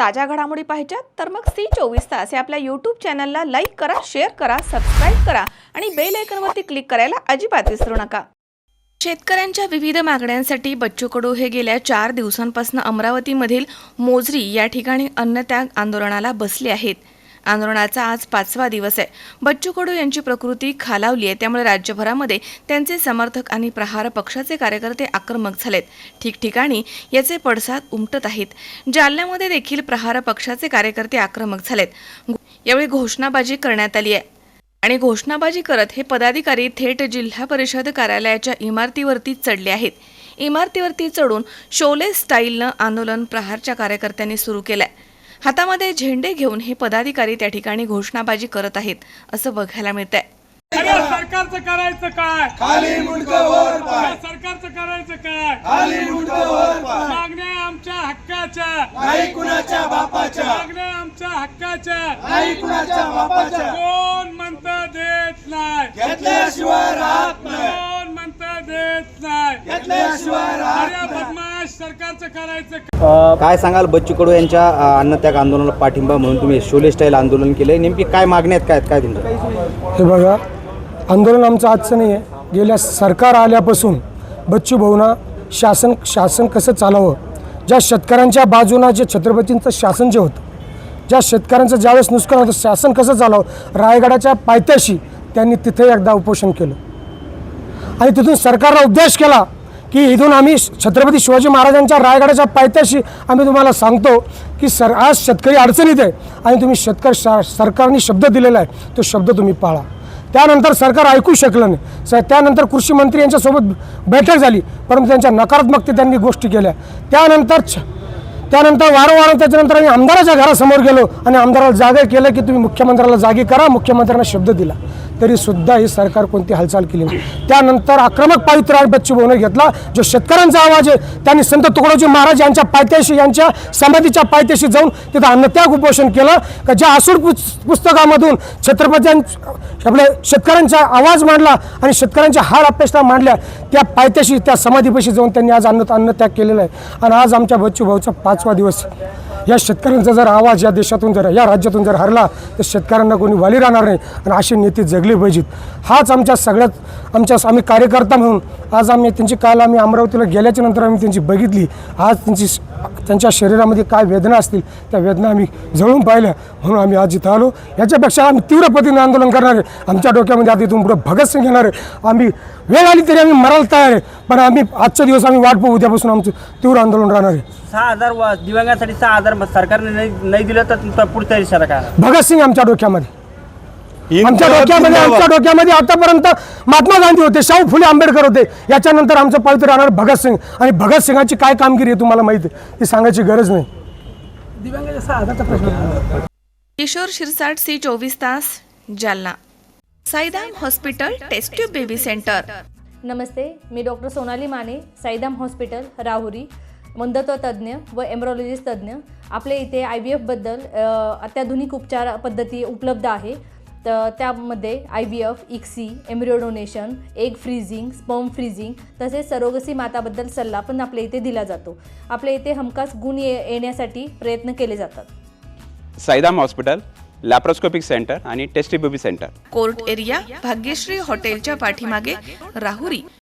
ताज्या घडामोडी पाहिजेत तर मग C24 तास या आपल्या YouTube चॅनलला लाईक करा, शेअर करा, सबस्क्राइब करा आणि बेल आयकॉनवरती क्लिक करायला अजिबात विसरू नका। शेतकऱ्यांच्या विविध मागण्यांसाठी बच्चू कडू हे गेल्या 4 दिवसांपासून अमरावतीमधील मोजरी या ठिकाणी अन्नत्याग आंदोलनाला बसले आहेत। आंदोलनाचा आज 5वा दिवस आहे। बच्चू कडू यांची प्रकृती खालावली आहे, त्यामुळे राज्यभरामध्ये त्यांचे समर्थक आणि प्रहार पक्षाचे कार्यकर्ते आक्रमक झालेत। ठिकठिकाणी याचे पडसाद उमटत आहेत। जालन्यामध्ये देखील प्रहार पक्षाचे कार्यकर्ते आक्रमक झालेत। यावेळी घोषणाबाजी करण्यात आली आहे आणि घोषणाबाजी करत हे पदाधिकारी थेट जिल्हा परिषद कार्यालयाच्या इमारतीवरती चढले आहेत। इमारतीवरती चढून शोले स्टाईलनं आंदोलन प्रहारच्या कार्यकर्त्यांनी सुरू केलंय। हातामध्ये झेंडे घेऊन हे पदाधिकारी त्या ठिकाणी घोषणाबाजी करत आहेत असं बघायला मिळतंय। सरकारचं करायचं काय? खाली मुंडकं वर पाय. सरकारचं करायचं काय? खाली मुंडकं वर पाय. मागण्या आमच्या हक्काच्या, नाही कुणाच्या बापाच्या. मागण्या आमच्या हक्काच्या, नाही कुणाच्या बापाच्या. कोण म्हणतं देत नाही, घेतल्याशिवाय राहत नाही. कोण म्हणतं देत नाही, घेतल्याशिवाय राहत अरे नाही. बदमाश सरकारचं करायचं काय सांगाल? बच्चू कडू यांच्या अन्नत्याग आंदोलनाला पाठिंबा म्हणून तुम्ही शोले स्टाईल आंदोलन केलंय, नेमकी काय मागण्या आहेत, काय तुमचं? हे बघा, आंदोलन आमचं आजचं नाही आहे। गेल्या सरकार आल्यापासून बच्चू भाऊंना शासन कसं चालावं, ज्या शेतकऱ्यांच्या बाजूनं जे छत्रपतींचं शासन जे होतं, ज्या शेतकऱ्यांचं ज्यावेळेस नुकसान होतं शासन कसं चालावं, रायगडाच्या पायथ्याशी त्यांनी तिथे एकदा उपोषण केलं आणि तिथून सरकारला उपदेश केला की इथून आम्ही छत्रपती शिवाजी महाराजांच्या रायगडाच्या पायथ्याशी आम्ही तुम्हाला सांगतो की आज शेतकरी अडचणीत आहे आणि तुम्ही सरकारने शब्द दिलेला आहे तो शब्द तुम्ही पाळा। त्यानंतर सरकार ऐकू शकलं नाही। त्यानंतर कृषी मंत्री यांच्यासोबत बैठक झाली, परंतु त्यांच्या नकारात्मकते त्यांनी गोष्टी केल्या। त्यानंतर वारंवार त्याच्यानंतर आम्ही आमदाराच्या घरासमोर गेलो आणि आमदाराला जागे केलं की तुम्ही मुख्यमंत्र्याला जागी करा। मुख्यमंत्र्यांना शब्द दिला तरी सुद्धा ही सरकार कोणती हालचाल केली नाही। त्यानंतर आक्रमक पावित्र्य बच्चू भाऊने घेतला, जो शेतकऱ्यांचा आवाज आहे त्यांनी संत तुकडोजी महाराज यांच्या पायथ्याशी, यांच्या समाधीच्या पायथ्याशी जाऊन तिथं अन्नत्याग उपोषण केलं का ज्या आसूड पुस्तकामधून आपल्या शेतकऱ्यांचा आवाज मांडला आणि शेतकऱ्यांच्या हाल अपेक्षा मांडल्या, त्या पायथ्याशी त्या समाधीपाशी जाऊन त्यांनी आज अन्नत्याग केलेला आहे। आणि आज आमच्या बच्चू भाऊचा 5वा दिवस। या शेतकऱ्यांचा जर आवाज या देशातून जर या राज्यातून जर हरला तर शेतकऱ्यांना कोणी वाली राहणार नाही आणि अशी नेते जगली पाहिजेत। हाच आमच्या सगळ्यात आम्ही कार्यकर्ता म्हणून आज त्यांची काल आम्ही अमरावतीला गेल्याच्या नंतर आम्ही त्यांची बघितली। आज त्यांच्या शरीरामध्ये काय वेदना असतील त्या वेदना आम्ही जळून पाहिल्या, म्हणून आम्ही आज इथं आलो। याच्यापेक्षा आम्ही तीव्र पद्धतीने आंदोलन करणार आहे। आमच्या डोक्यामध्ये आता इथून पुढे भगतसिंग येणार आहे। आम्ही वेळ आली तरी आम्ही मरायला तयार आहे, पण आम्ही आजचा दिवस आम्ही वाट पाहू, उद्यापासून आमचं तीव्र आंदोलन राहणार आहे। 6,000 दिव्यांगांसाठी 6,000 सरकारने नाही दिलं तर तुमचा पुढचा इशारा काय? भगतसिंग आमच्या डोक्यामध्ये आतापर्यंत महात्मा गांधी होते, शाहू फुले आंबेडकर होते, याच्यानंतर आमचं पवित्र राहणार भगतसिंग। आणि भगतसिंगाची काय कामगिरी आहे तुम्हाला माहिती आहे, ती सांगायची गरज नाही। किशोर शिरसाट, C24 तास, Jalna. Saidham hospital test tube baby centre. नमस्ते, मी डॉक्टर सोनाली माने, साईदाम हॉस्पिटल राहुरी, मंदत्व तज्ज्ञ व एम्ब्रॉलॉजिस्ट तज्ज्ञ। आपल्या इथे IVF बद्दल अत्याधुनिक उपचार पद्धती उपलब्ध आहे। तर त्यामध्ये IVF, ICSI, embryo donation, egg freezing, sperm freezing तसेच सरोगसी माताबद्दल सल्ला पण आपल्या इथे दिला जातो। आपल्या इथे हमखास गुण येण्यासाठी प्रयत्न केले जातात। साईदाम हॉस्पिटल, लॅप्रोस्कोपिक सेंटर आणि test tube baby centre, court area, Bhagyashree हॉटेलच्या पाठीमागे, राहुरी।